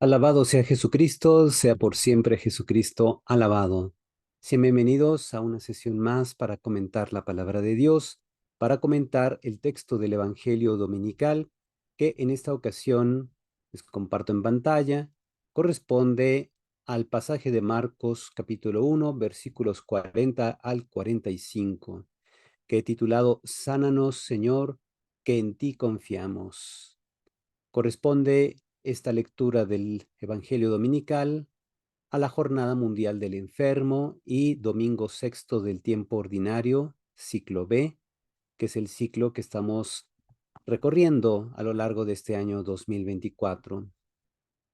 Alabado sea Jesucristo, sea por siempre Jesucristo alabado. Sean bienvenidos a una sesión más para comentar la palabra de Dios, para comentar el texto del Evangelio dominical, que en esta ocasión les comparto en pantalla, corresponde al pasaje de Marcos capítulo 1, versículos 40 al 45, que he titulado Sánanos, Señor, que en ti confiamos. Corresponde esta lectura del Evangelio Dominical a la Jornada Mundial del Enfermo y domingo sexto del tiempo ordinario, ciclo B, que es el ciclo que estamos recorriendo a lo largo de este año 2024.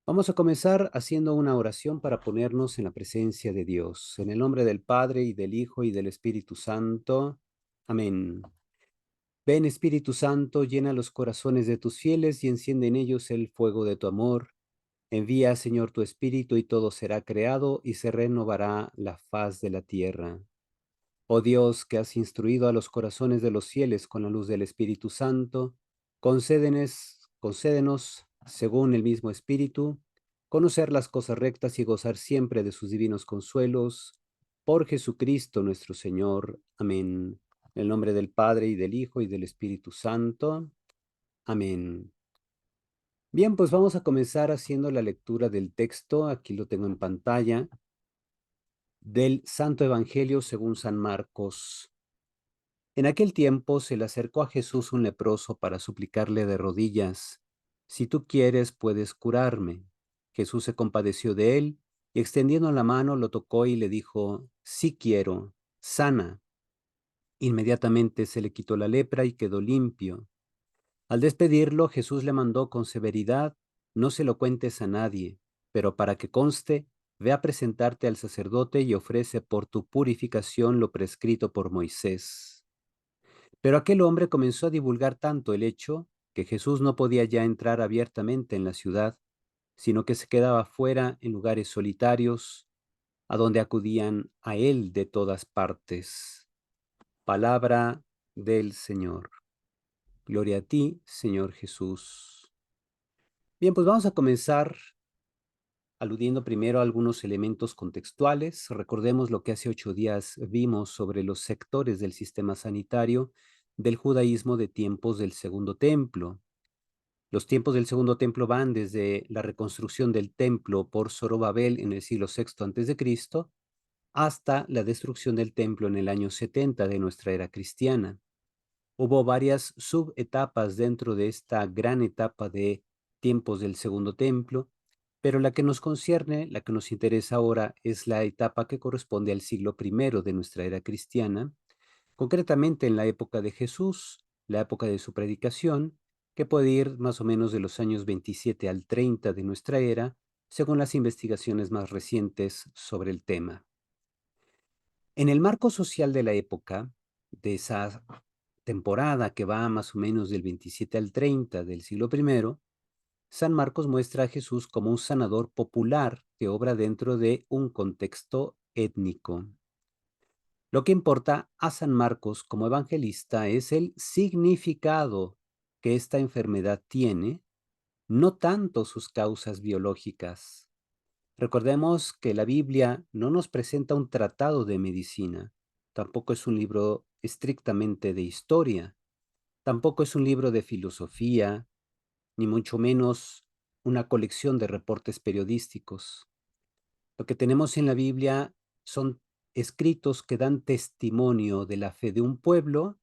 Vamos a comenzar haciendo una oración para ponernos en la presencia de Dios. En el nombre del Padre y del Hijo y del Espíritu Santo. Amén. Ven Espíritu Santo, llena los corazones de tus fieles y enciende en ellos el fuego de tu amor. Envía, Señor, tu Espíritu y todo será creado y se renovará la faz de la tierra. Oh Dios, que has instruido a los corazones de los fieles con la luz del Espíritu Santo, concédenos, según el mismo Espíritu, conocer las cosas rectas y gozar siempre de sus divinos consuelos. Por Jesucristo nuestro Señor. Amén. En el nombre del Padre y del Hijo y del Espíritu Santo. Amén. Bien, pues vamos a comenzar haciendo la lectura del texto, aquí lo tengo en pantalla, del Santo Evangelio según San Marcos. En aquel tiempo se le acercó a Jesús un leproso para suplicarle de rodillas, si tú quieres, puedes curarme. Jesús se compadeció de él y extendiendo la mano lo tocó y le dijo, sí quiero, sana. Inmediatamente se le quitó la lepra y quedó limpio. Al despedirlo, Jesús le mandó con severidad, no se lo cuentes a nadie, pero para que conste, ve a presentarte al sacerdote y ofrece por tu purificación lo prescrito por Moisés. Pero aquel hombre comenzó a divulgar tanto el hecho que Jesús no podía ya entrar abiertamente en la ciudad, sino que se quedaba fuera en lugares solitarios, a donde acudían a él de todas partes. Palabra del Señor. Gloria a ti, Señor Jesús. Bien, pues vamos a comenzar aludiendo primero a algunos elementos contextuales. Recordemos lo que hace 8 días vimos sobre los sectores del sistema sanitario del judaísmo de tiempos del Segundo Templo. Los tiempos del Segundo Templo van desde la reconstrucción del templo por Zorobabel en el siglo VI a.C. hasta la destrucción del templo en el año 70 de nuestra era cristiana. Hubo varias subetapas dentro de esta gran etapa de tiempos del Segundo Templo, pero la que nos concierne, la que nos interesa ahora, es la etapa que corresponde al siglo I de nuestra era cristiana, concretamente en la época de Jesús, la época de su predicación, que puede ir más o menos de los años 27 al 30 de nuestra era, según las investigaciones más recientes sobre el tema. En el marco social de la época, de esa temporada que va más o menos del 27 al 30 del siglo I, San Marcos muestra a Jesús como un sanador popular que obra dentro de un contexto étnico. Lo que importa a San Marcos como evangelista es el significado que esta enfermedad tiene, no tanto sus causas biológicas. Recordemos que la Biblia no nos presenta un tratado de medicina, tampoco es un libro estrictamente de historia, tampoco es un libro de filosofía, ni mucho menos una colección de reportes periodísticos. Lo que tenemos en la Biblia son escritos que dan testimonio de la fe de un pueblo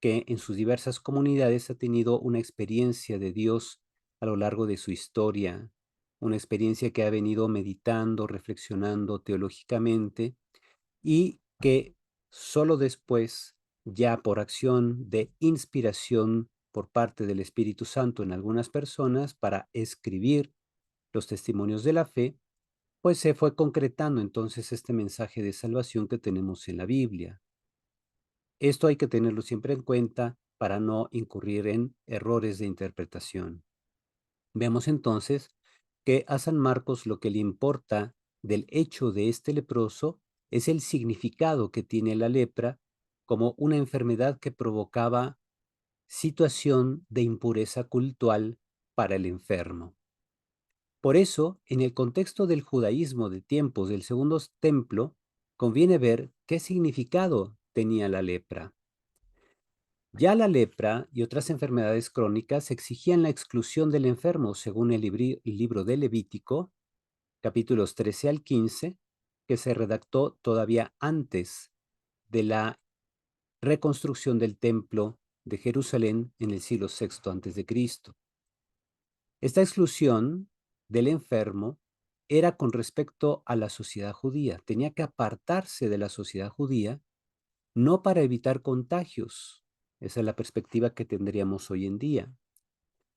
que en sus diversas comunidades ha tenido una experiencia de Dios a lo largo de su historia, una experiencia que ha venido meditando, reflexionando teológicamente y que solo después, ya por acción de inspiración por parte del Espíritu Santo en algunas personas para escribir los testimonios de la fe, pues se fue concretando entonces este mensaje de salvación que tenemos en la Biblia. Esto hay que tenerlo siempre en cuenta para no incurrir en errores de interpretación. Vemos entonces que a San Marcos lo que le importa del hecho de este leproso es el significado que tiene la lepra como una enfermedad que provocaba situación de impureza cultural para el enfermo. Por eso, en el contexto del judaísmo de tiempos del segundo templo, conviene ver qué significado tenía la lepra. Ya la lepra y otras enfermedades crónicas exigían la exclusión del enfermo, según el libro de Levítico, capítulos 13 al 15, que se redactó todavía antes de la reconstrucción del templo de Jerusalén en el siglo VI antes de Cristo. Esta exclusión del enfermo era con respecto a la sociedad judía. Tenía que apartarse de la sociedad judía, no para evitar contagios, esa es la perspectiva que tendríamos hoy en día,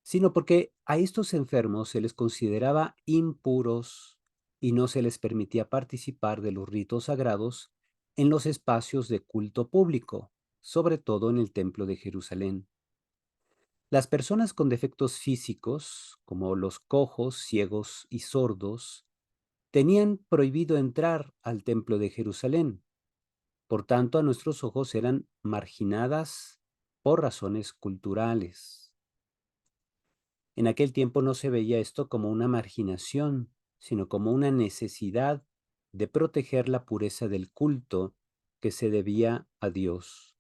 sino porque a estos enfermos se les consideraba impuros y no se les permitía participar de los ritos sagrados en los espacios de culto público, sobre todo en el Templo de Jerusalén. Las personas con defectos físicos, como los cojos, ciegos y sordos, tenían prohibido entrar al Templo de Jerusalén. Por tanto, a nuestros ojos eran marginadas por razones culturales. En aquel tiempo no se veía esto como una marginación, sino como una necesidad de proteger la pureza del culto que se debía a Dios.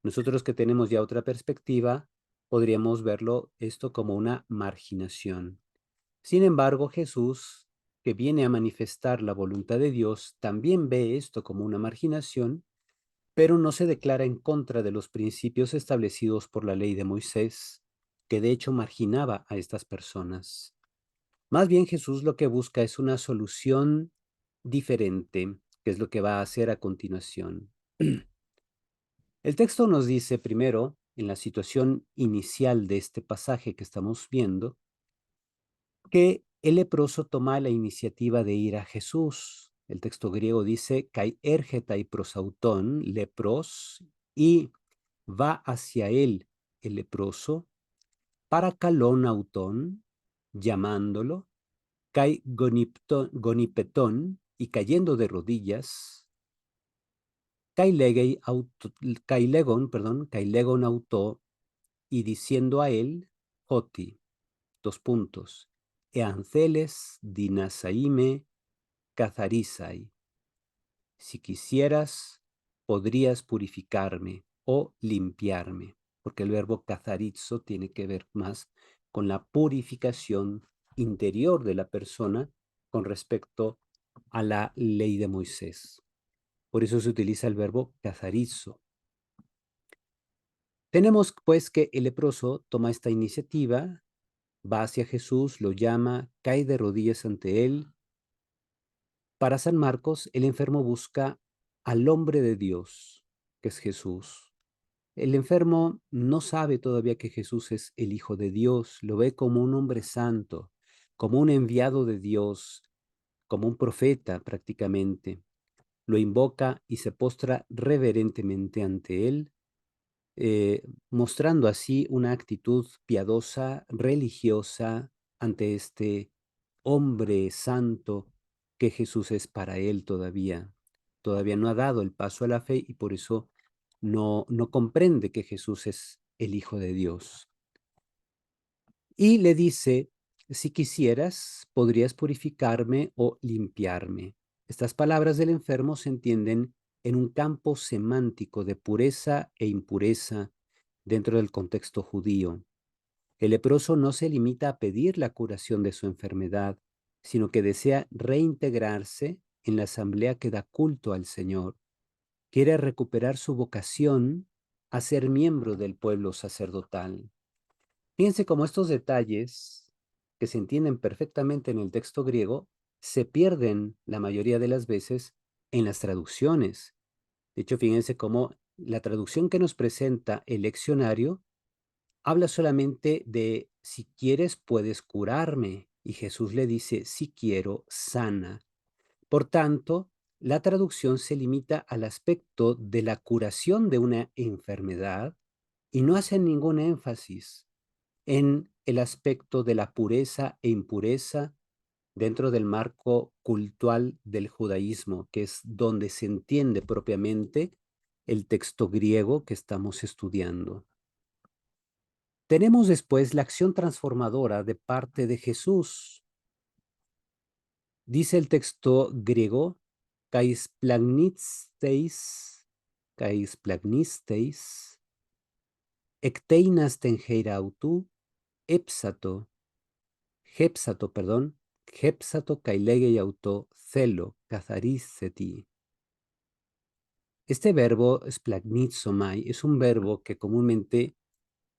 Nosotros que tenemos ya otra perspectiva, podríamos verlo esto como una marginación. Sin embargo, Jesús, que viene a manifestar la voluntad de Dios, también ve esto como una marginación, pero no se declara en contra de los principios establecidos por la ley de Moisés, que de hecho marginaba a estas personas. Más bien Jesús lo que busca es una solución diferente, que es lo que va a hacer a continuación. El texto nos dice primero, en la situación inicial de este pasaje que estamos viendo, que el leproso toma la iniciativa de ir a Jesús. El texto griego dice, kai ergetai prosauton, lepros, y va hacia él el leproso, para kalon auton, llamándolo, kai gonipetón, y cayendo de rodillas, kai legon auto, y diciendo a él, Joti, dos puntos, eanceles dinasaime cazarizai. Si quisieras, podrías purificarme o limpiarme, porque el verbo cazarizo tiene que ver más con la purificación interior de la persona con respecto a la ley de Moisés. Por eso se utiliza el verbo cazarizo. Tenemos pues que el leproso toma esta iniciativa, va hacia Jesús, lo llama, cae de rodillas ante él. Para San Marcos, el enfermo busca al hombre de Dios, que es Jesús. El enfermo no sabe todavía que Jesús es el Hijo de Dios, lo ve como un hombre santo, como un enviado de Dios, como un profeta prácticamente. Lo invoca y se postra reverentemente ante él, mostrando así una actitud piadosa, religiosa ante este hombre santo que Jesús es para él todavía. Todavía no ha dado el paso a la fe y por eso no comprende que Jesús es el Hijo de Dios. Y le dice, si quisieras, podrías purificarme o limpiarme. Estas palabras del enfermo se entienden en un campo semántico de pureza e impureza dentro del contexto judío. El leproso no se limita a pedir la curación de su enfermedad, sino que desea reintegrarse en la asamblea que da culto al Señor. Quiere recuperar su vocación a ser miembro del pueblo sacerdotal. Fíjense cómo estos detalles, que se entienden perfectamente en el texto griego, se pierden la mayoría de las veces en las traducciones. De hecho, fíjense cómo la traducción que nos presenta el leccionario habla solamente de si quieres puedes curarme. Y Jesús le dice, si quiero, sana. Por tanto, la traducción se limita al aspecto de la curación de una enfermedad y no hace ningún énfasis en el aspecto de la pureza e impureza dentro del marco cultural del judaísmo, que es donde se entiende propiamente el texto griego que estamos estudiando. Tenemos después la acción transformadora de parte de Jesús. Dice el texto griego, kais plagnisteis, ekteinas tengeira autu, epsato, perdón, hepsato kailegei auto celo, catharisseti. Este verbo, splagnizomai, es un verbo que comúnmente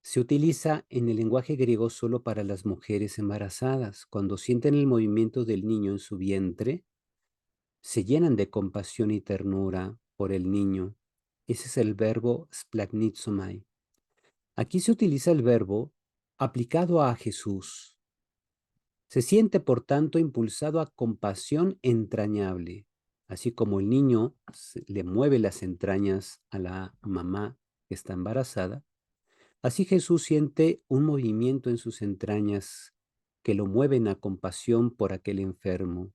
se utiliza en el lenguaje griego solo para las mujeres embarazadas. Cuando sienten el movimiento del niño en su vientre, se llenan de compasión y ternura por el niño. Ese es el verbo splagnizomai. Aquí se utiliza el verbo aplicado a Jesús. Se siente, por tanto, impulsado a compasión entrañable, así como el niño le mueve las entrañas a la mamá que está embarazada. Así Jesús siente un movimiento en sus entrañas que lo mueven a compasión por aquel enfermo.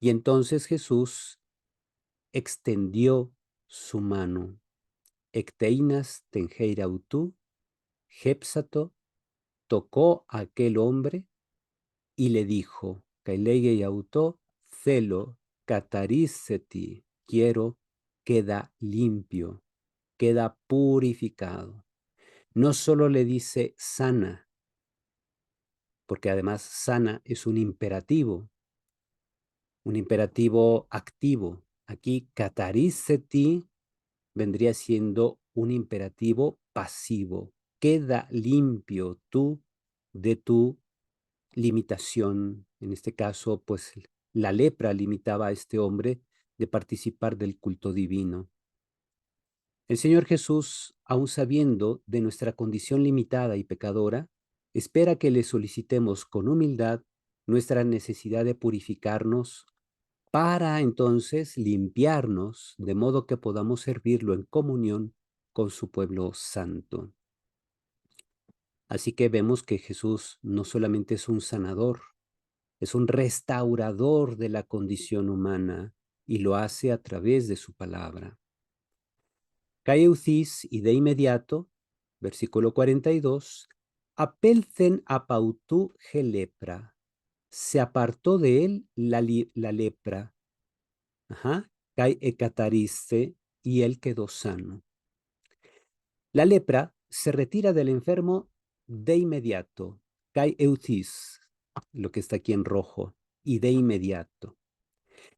Y entonces Jesús extendió su mano. Ecteinas tengeirautu, hepsato, tocó a aquel hombre y le dijo, Kailegei auto, celo, cataríceti, quiero, queda limpio, queda purificado. No solo le dice sana, porque además sana es un imperativo activo. Aquí, cataríceti vendría siendo un imperativo pasivo. Queda limpio tú de tu limitación. En este caso, pues la lepra limitaba a este hombre de participar del culto divino. El Señor Jesús, aun sabiendo de nuestra condición limitada y pecadora, espera que le solicitemos con humildad nuestra necesidad de purificarnos para entonces limpiarnos de modo que podamos servirlo en comunión con su pueblo santo. Así que vemos que Jesús no solamente es un sanador, es un restaurador de la condición humana y lo hace a través de su palabra. Caeucis y de inmediato, versículo 42, apelcen apautú gelepra, se apartó de él la lepra. Kai ecatariste y él quedó sano. La lepra se retira del enfermo de inmediato. Kai eutis, lo que está aquí en rojo, y de inmediato.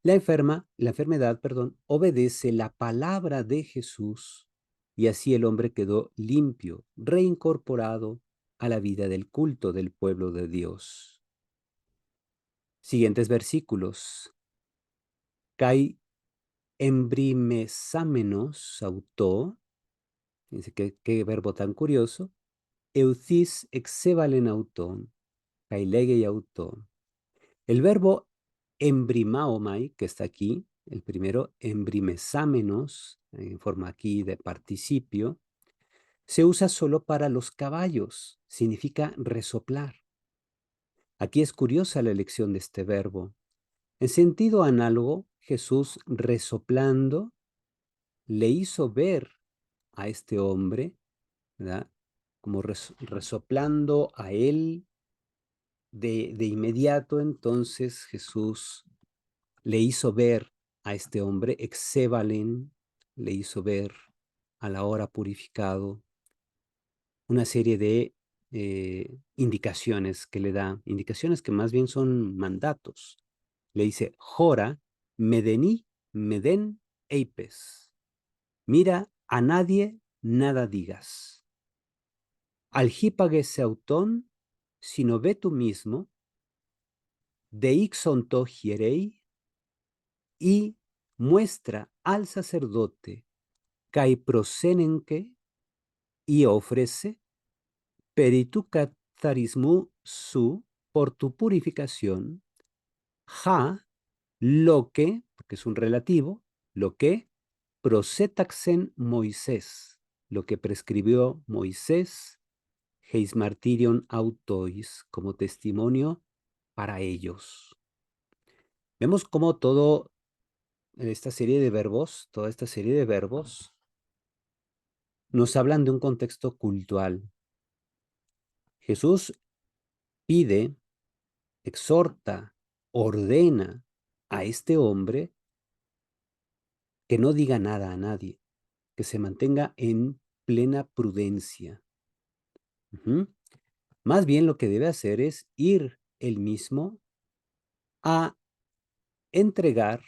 La enfermedad, obedece la palabra de Jesús y así el hombre quedó limpio, reincorporado a la vida del culto del pueblo de Dios. Siguientes versículos. Kai embrimesámenos auto, dice qué verbo tan curioso, euthis exevalen auton, kai legei auton. El verbo embrimaomai, que está aquí, el primero, embrimesámenos, en forma aquí de participio, se usa solo para los caballos, significa resoplar. Aquí es curiosa la elección de este verbo. En sentido análogo, Jesús resoplando le hizo ver a este hombre, ¿verdad? Como resoplando a él de inmediato, entonces Jesús le hizo ver a este hombre, exevalen, le hizo ver a la hora purificado, una serie de indicaciones que le da, indicaciones que más bien son mandatos. Le dice, Jora, medení, meden, eipes. Mira, a nadie nada digas. Aljípague seutón, sino ve tú mismo, de ixonto hierei, y muestra al sacerdote kai prosenenque y ofrece peritu catharismu su por tu purificación, ja, lo que, porque es un relativo, lo que prosetaxen Moisés, lo que prescribió Moisés, heis martirion autois, como testimonio para ellos. Vemos cómo toda esta serie de verbos, nos hablan de un contexto cultural. Jesús pide, exhorta ordena a este hombre que no diga nada a nadie, que se mantenga en plena prudencia. Ujú. Más bien lo que debe hacer es ir él mismo a entregar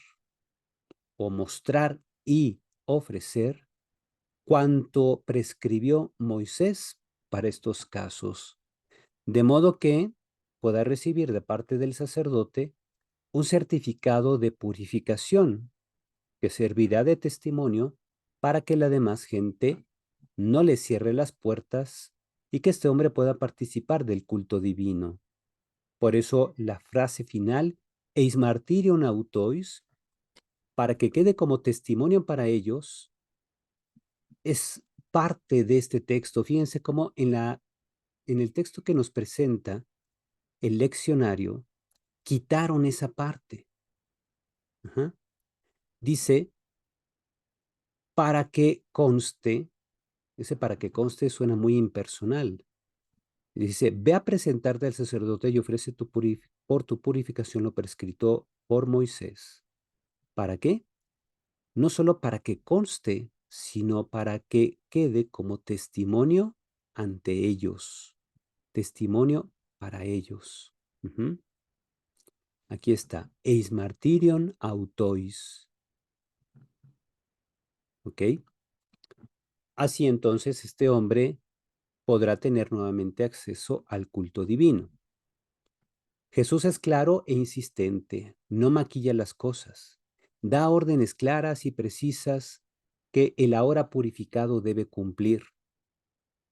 o mostrar y ofrecer cuanto prescribió Moisés para estos casos, de modo que pueda recibir de parte del sacerdote un certificado de purificación que servirá de testimonio para que la demás gente no le cierre las puertas y que este hombre pueda participar del culto divino. Por eso la frase final, eis martirion autois, para que quede como testimonio para ellos, es parte de este texto. Fíjense cómo en el texto que nos presenta el leccionario, quitaron esa parte. Ajá. Dice, para que conste, ese para que conste suena muy impersonal. Dice, ve a presentarte al sacerdote y ofrece por tu purificación lo prescrito por Moisés. ¿Para qué? No solo para que conste, sino para que quede como testimonio ante ellos. Testimonio para ellos. Ujú. Aquí está, eis martirion autois. ¿Ok? Así entonces este hombre podrá tener nuevamente acceso al culto divino. Jesús es claro e insistente, no maquilla las cosas, da órdenes claras y precisas que el ahora purificado debe cumplir.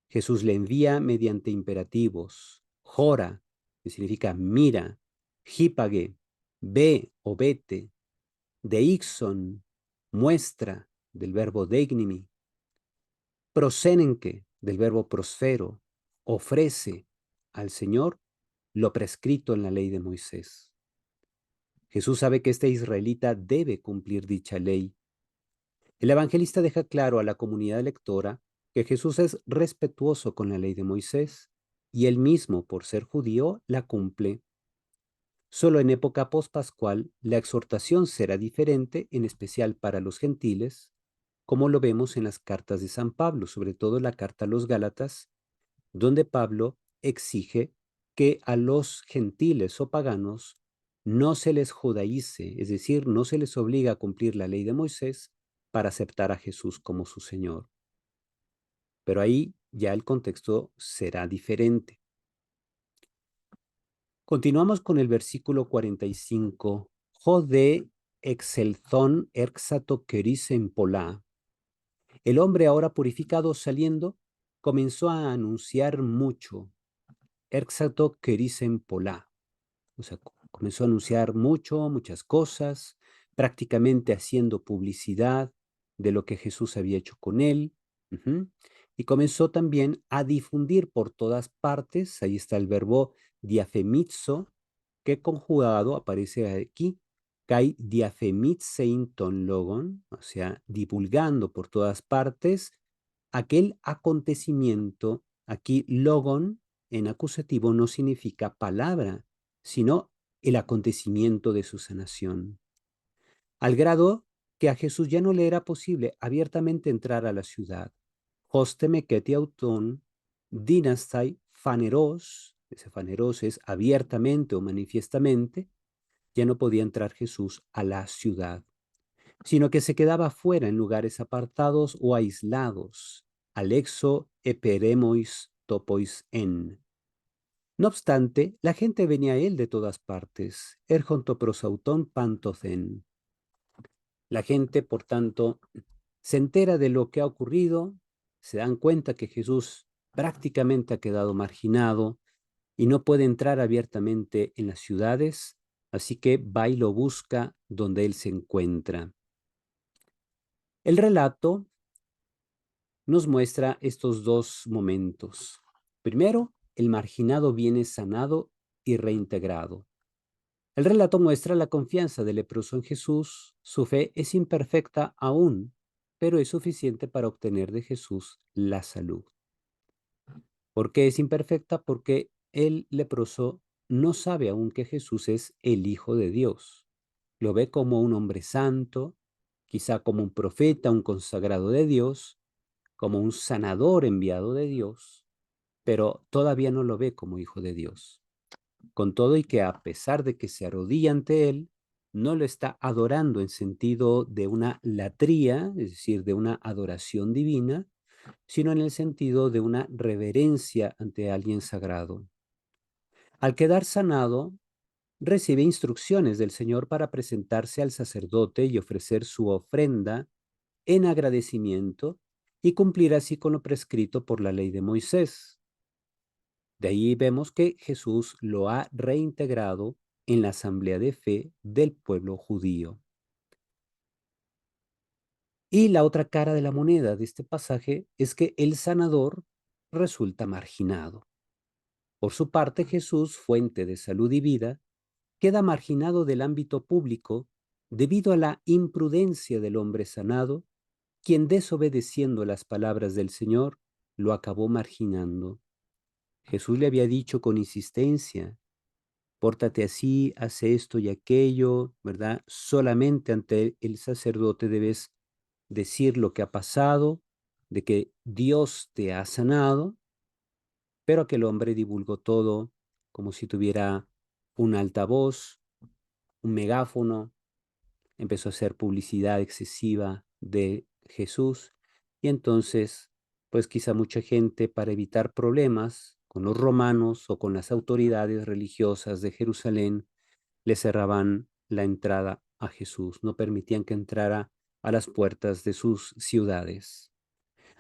Jesús le envía mediante imperativos, jora, que significa mira, hípage, ve o vete, deixon, muestra, del verbo deignimi, prosenenque, del verbo prosfero, ofrece al Señor lo prescrito en la ley de Moisés. Jesús sabe que este israelita debe cumplir dicha ley. El evangelista deja claro a la comunidad lectora que Jesús es respetuoso con la ley de Moisés y él mismo, por ser judío, la cumple. Solo en época pospascual la exhortación será diferente, en especial para los gentiles, como lo vemos en las cartas de San Pablo, sobre todo la carta a los Gálatas, donde Pablo exige que a los gentiles o paganos no se les judaice, es decir, no se les obliga a cumplir la ley de Moisés para aceptar a Jesús como su Señor. Pero ahí ya el contexto será diferente. Continuamos con el versículo 45. Jode exelzón erxato querisen polá. El hombre ahora purificado saliendo comenzó a anunciar mucho. Erxato querisen polá. O sea, comenzó a anunciar muchas cosas, prácticamente haciendo publicidad de lo que Jesús había hecho con él. Ujú. Y comenzó también a difundir por todas partes, ahí está el verbo diafemizo, que conjugado aparece aquí, kai diafemizzein ton logon, o sea, divulgando por todas partes aquel acontecimiento. Aquí logon en acusativo no significa palabra, sino el acontecimiento de su sanación. Al grado que a Jesús ya no le era posible abiertamente entrar a la ciudad. Hosteme keti auton dinastai faneros, ese faneros es abiertamente o manifiestamente, ya no podía entrar Jesús a la ciudad, sino que se quedaba fuera en lugares apartados o aislados, alexo eperemois topois en. No obstante, la gente venía a él de todas partes, erjontoprosautón pantocen. La gente, por tanto, se entera de lo que ha ocurrido, se dan cuenta que Jesús prácticamente ha quedado marginado y no puede entrar abiertamente en las ciudades, así que va y lo busca donde él se encuentra. El relato nos muestra estos dos momentos. Primero, el marginado viene sanado y reintegrado. El relato muestra la confianza del leproso en Jesús. Su fe es imperfecta aún, pero es suficiente para obtener de Jesús la salud. ¿Por qué es imperfecta? Porque el leproso no sabe aún que Jesús es el Hijo de Dios. Lo ve como un hombre santo, quizá como un profeta, un consagrado de Dios, como un sanador enviado de Dios, pero todavía no lo ve como Hijo de Dios. Con todo y que a pesar de que se arrodilla ante Él, no lo está adorando en sentido de una latría, es decir, de una adoración divina, sino en el sentido de una reverencia ante alguien sagrado. Al quedar sanado, recibe instrucciones del Señor para presentarse al sacerdote y ofrecer su ofrenda en agradecimiento y cumplir así con lo prescrito por la ley de Moisés. De ahí vemos que Jesús lo ha reintegrado en la asamblea de fe del pueblo judío. Y la otra cara de la moneda de este pasaje es que el sanador resulta marginado. Por su parte, Jesús, fuente de salud y vida, queda marginado del ámbito público debido a la imprudencia del hombre sanado, quien desobedeciendo las palabras del Señor, lo acabó marginando. Jesús le había dicho con insistencia: pórtate así, hace esto y aquello, ¿verdad? Solamente ante el sacerdote debes decir lo que ha pasado, de que Dios te ha sanado, pero aquel hombre divulgó todo como si tuviera un altavoz, un megáfono, empezó a hacer publicidad excesiva de Jesús y entonces, pues quizá mucha gente, para evitar problemas con los romanos o con las autoridades religiosas de Jerusalén, le cerraban la entrada a Jesús, no permitían que entrara a las puertas de sus ciudades.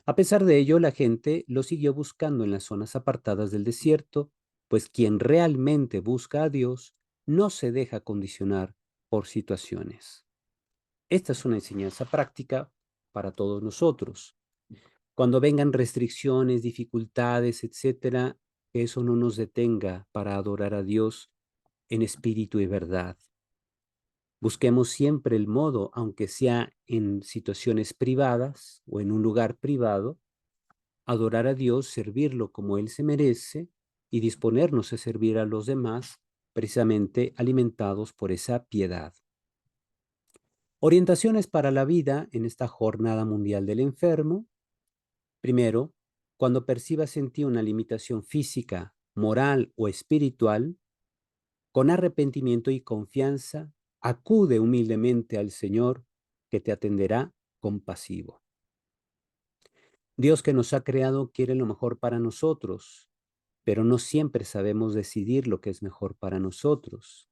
A pesar de ello, la gente lo siguió buscando en las zonas apartadas del desierto, pues quien realmente busca a Dios no se deja condicionar por situaciones. Esta es una enseñanza práctica para todos nosotros. Cuando vengan restricciones, dificultades, etcétera, que eso no nos detenga para adorar a Dios en espíritu y verdad. Busquemos siempre el modo, aunque sea en situaciones privadas o en un lugar privado, adorar a Dios, servirlo como Él se merece y disponernos a servir a los demás, precisamente alimentados por esa piedad. Orientaciones para la vida en esta Jornada Mundial del Enfermo. Primero, cuando percibas en ti una limitación física, moral o espiritual, con arrepentimiento y confianza, acude humildemente al Señor, que te atenderá compasivo. Dios, que nos ha creado, quiere lo mejor para nosotros, pero no siempre sabemos decidir lo que es mejor para nosotros.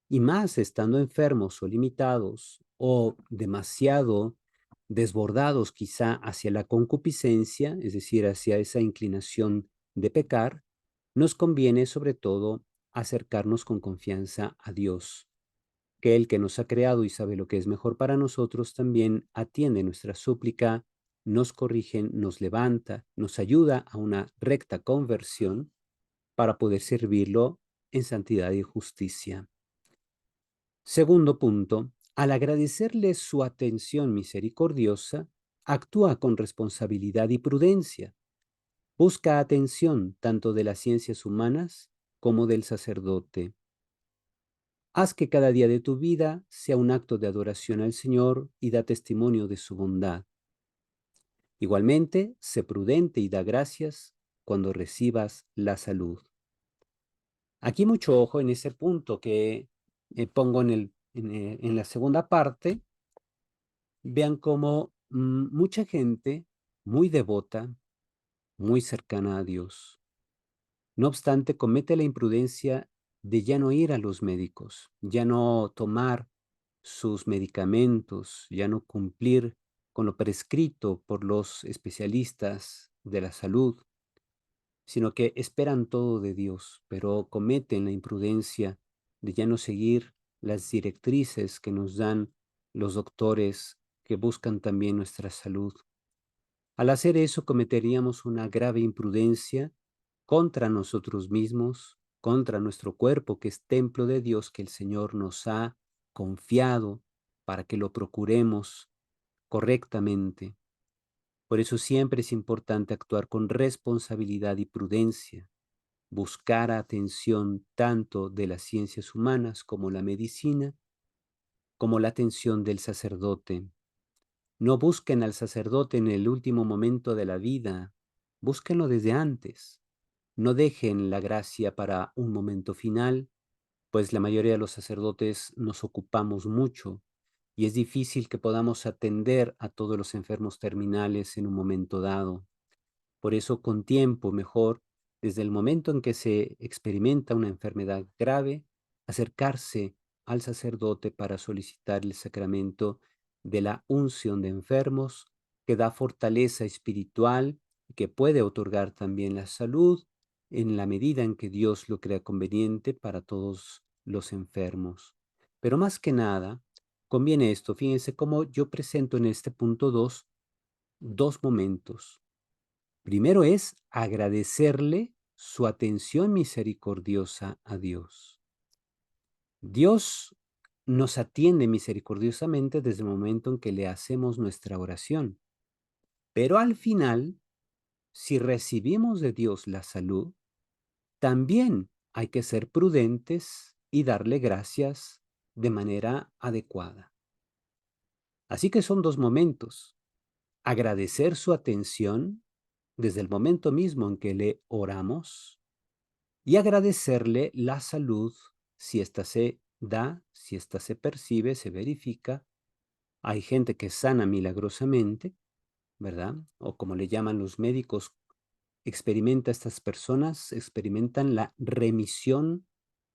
Y más estando enfermos o limitados o demasiado desbordados quizá hacia la concupiscencia, es decir, hacia esa inclinación de pecar, nos conviene sobre todo acercarnos con confianza a Dios, que el que nos ha creado y sabe lo que es mejor para nosotros también atiende nuestra súplica, nos corrige, nos levanta, nos ayuda a una recta conversión para poder servirlo en santidad y justicia. Segundo punto, al agradecerle su atención misericordiosa, actúa con responsabilidad y prudencia. Busca atención tanto de las ciencias humanas como del sacerdote. Haz que cada día de tu vida sea un acto de adoración al Señor y da testimonio de su bondad. Igualmente, sé prudente y da gracias cuando recibas la salud. Aquí mucho ojo en ese punto que pongo en la segunda parte. Vean cómo mucha gente muy devota, muy cercana a Dios, no obstante, comete la imprudencia de ya no ir a los médicos, ya no tomar sus medicamentos, ya no cumplir con lo prescrito por los especialistas de la salud, sino que esperan todo de Dios, pero cometen la imprudencia de ya no seguir las directrices que nos dan los doctores que buscan también nuestra salud. Al hacer eso cometeríamos una grave imprudencia contra nosotros mismos, contra nuestro cuerpo, que es templo de Dios, que el Señor nos ha confiado para que lo procuremos correctamente. Por eso siempre es importante actuar con responsabilidad y prudencia. buscara atención tanto de las ciencias humanas como la medicina, como la atención del sacerdote. No busquen al sacerdote en el último momento de la vida, búsquenlo desde antes. No dejen la gracia para un momento final, pues la mayoría de los sacerdotes nos ocupamos mucho y es difícil que podamos atender a todos los enfermos terminales en un momento dado. Por eso, con tiempo, mejor, desde el momento en que se experimenta una enfermedad grave, acercarse al sacerdote para solicitar el sacramento de la unción de enfermos, que da fortaleza espiritual y que puede otorgar también la salud en la medida en que Dios lo crea conveniente para todos los enfermos. Pero más que nada, conviene esto. Fíjense cómo yo presento en este punto 2 dos momentos. Primero es agradecerle su atención misericordiosa a Dios. Dios nos atiende misericordiosamente desde el momento en que le hacemos nuestra oración. Pero al final, si recibimos de Dios la salud, también hay que ser prudentes y darle gracias de manera adecuada. Así que son dos momentos. Agradecer su atención desde el momento mismo en que le oramos y agradecerle la salud si ésta se da, si ésta se percibe, se verifica. Hay gente que sana milagrosamente, ¿verdad? O como le llaman los médicos, estas personas experimentan la remisión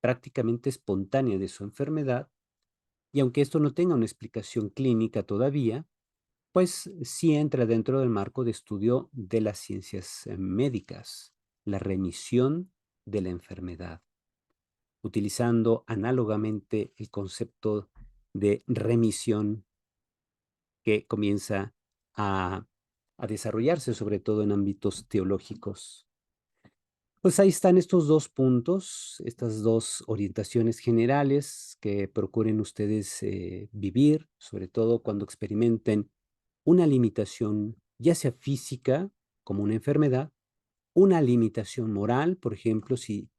prácticamente espontánea de su enfermedad, y aunque esto no tenga una explicación clínica todavía, pues sí entra dentro del marco de estudio de las ciencias médicas, la remisión de la enfermedad, utilizando análogamente el concepto de remisión que comienza a, a desarrollarse sobre todo en ámbitos teológicos. Pues ahí están estos dos puntos, estas dos orientaciones generales que procuren ustedes vivir, sobre todo cuando experimenten una limitación, ya sea física, como una enfermedad, una limitación moral, por ejemplo, si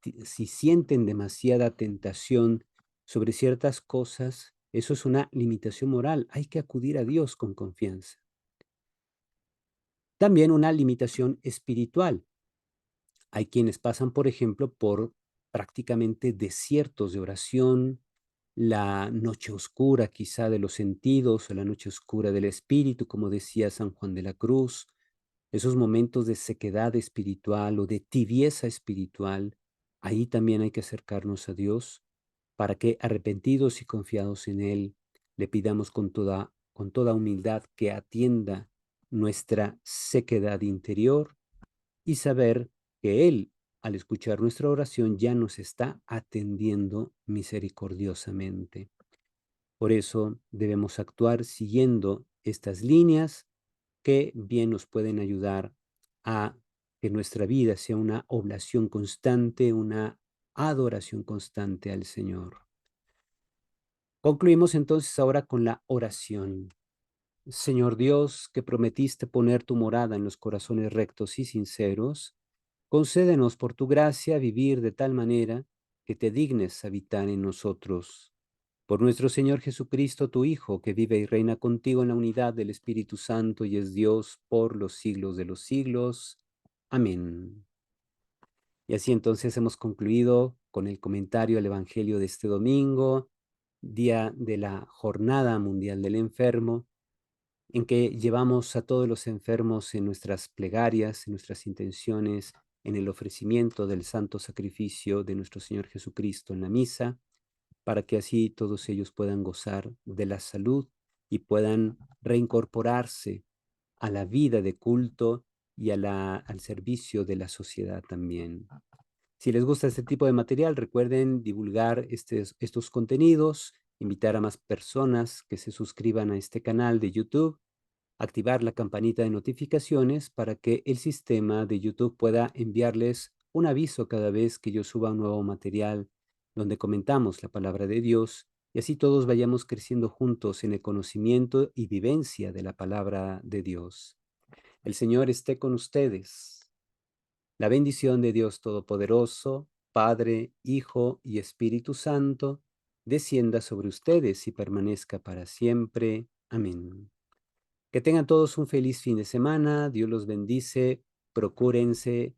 sienten demasiada tentación sobre ciertas cosas, eso es una limitación moral. Hay que acudir a Dios con confianza. También una limitación espiritual. Hay quienes pasan, por ejemplo, por prácticamente desiertos de oración, la noche oscura quizá de los sentidos o la noche oscura del espíritu, como decía San Juan de la Cruz, esos momentos de sequedad espiritual o de tibieza espiritual. Ahí también hay que acercarnos a Dios para que, arrepentidos y confiados en Él, le pidamos con toda humildad que atienda nuestra sequedad interior y saber que Él, al escuchar nuestra oración, ya nos está atendiendo misericordiosamente. Por eso debemos actuar siguiendo estas líneas que bien nos pueden ayudar a que nuestra vida sea una oblación constante, una adoración constante al Señor. Concluimos entonces ahora con la oración. Señor Dios, que prometiste poner tu morada en los corazones rectos y sinceros, concédenos por tu gracia vivir de tal manera que te dignes habitar en nosotros. Por nuestro Señor Jesucristo, tu Hijo, que vive y reina contigo en la unidad del Espíritu Santo y es Dios por los siglos de los siglos. Amén. Y así entonces hemos concluido con el comentario al Evangelio de este domingo, día de la Jornada Mundial del Enfermo, en que llevamos a todos los enfermos en nuestras plegarias, en nuestras intenciones, en el ofrecimiento del santo sacrificio de nuestro Señor Jesucristo en la misa, para que así todos ellos puedan gozar de la salud y puedan reincorporarse a la vida de culto y al servicio de la sociedad también. Si les gusta este tipo de material, recuerden divulgar estos contenidos, invitar a más personas que se suscriban a este canal de YouTube, activar la campanita de notificaciones para que el sistema de YouTube pueda enviarles un aviso cada vez que yo suba un nuevo material donde comentamos la palabra de Dios y así todos vayamos creciendo juntos en el conocimiento y vivencia de la palabra de Dios. El Señor esté con ustedes. La bendición de Dios Todopoderoso, Padre, Hijo y Espíritu Santo, descienda sobre ustedes y permanezca para siempre. Amén. Que tengan todos un feliz fin de semana. Dios los bendice. Procúrense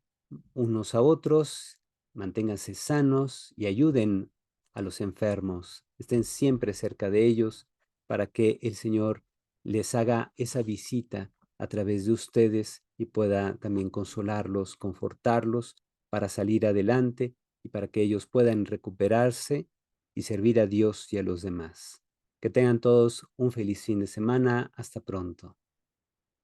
unos a otros, manténganse sanos y ayuden a los enfermos. Estén siempre cerca de ellos para que el Señor les haga esa visita a través de ustedes y pueda también consolarlos, confortarlos para salir adelante y para que ellos puedan recuperarse y servir a Dios y a los demás. Que tengan todos un feliz fin de semana. Hasta pronto.